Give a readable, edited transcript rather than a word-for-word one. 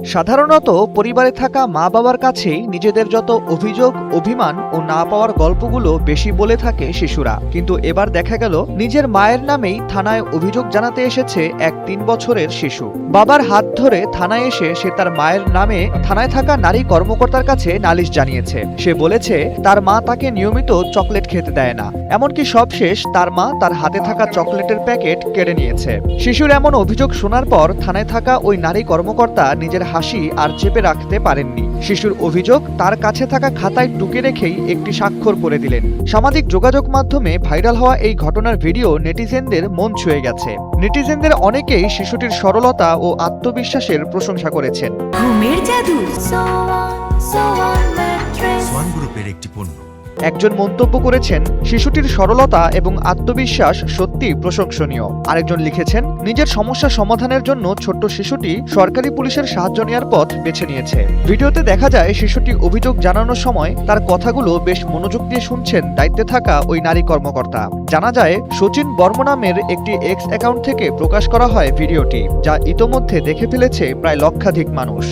সাধারণত পরিবারে থাকা মা বাবার কাছেই নিজেদের যত অভিযোগ, অভিমান ও না পাওয়ার গল্পগুলো বেশি বলে থাকে শিশুরা। কিন্তু এবার দেখা গেল নিজের মায়ের নামেই থানায় অভিযোগ জানাতে এসেছে এক 3 বছরের শিশু। বাবার হাত ধরে থানায় এসে সে তার মায়ের নামে থানায় থাকা নারী কর্মকর্তার কাছে নালিশ জানিয়েছে। সে বলেছে তার মা তাকে নিয়মিত চকলেট খেতে দেয় না, এমনকি সবশেষ তার মা তার হাতে থাকা চকলেটের প্যাকেট কেড়ে নিয়েছে। শিশুর এমন অভিযোগ শোনার পর থানায় থাকা ওই নারী কর্মকর্তা নিজের হাসি আর চেপে রাখতে পারেননি। শিশুর অভিযোগ তার কাছে থাকা খাতায় টুকে রেখেই একটি স্বাক্ষর করে দিলেন। সামাজিক যোগাযোগ মাধ্যমে ভাইরাল হওয়া এই ঘটনার ভিডিও নেটিজেনদের মন ছুঁয়ে গেছে। নেটিজেনদের অনেকেই শিশুটির সরলতা ও আত্মবিশ্বাসের প্রশংসা করেছেন। ঘুমের জাদু সোয়ান গ্রুপের একটি পণ্য। একজন মন্তব্য করেছেন, শিশুটির সরলতা এবং আত্মবিশ্বাস সত্যি প্রশংসনীয়। আরেকজন লিখেছেন, নিজের সমস্যা সমাধানের জন্য ছোট্ট শিশুটি সরকারি পুলিশের সাহায্য নেওয়ার পথ বেছে নিয়েছে। ভিডিওতে দেখা যায় শিশুটি অভিযোগ জানানোর সময় তার কথাগুলো বেশ মনোযোগ দিয়ে শুনছেন দায়িত্বে থাকা ওই নারী কর্মকর্তা। জানা যায় শচীন বর্ম নামের একটি এক্স অ্যাকাউন্ট থেকে প্রকাশ করা হয় ভিডিওটি, যা ইতোমধ্যে দেখে ফেলেছে প্রায় লক্ষাধিক মানুষ।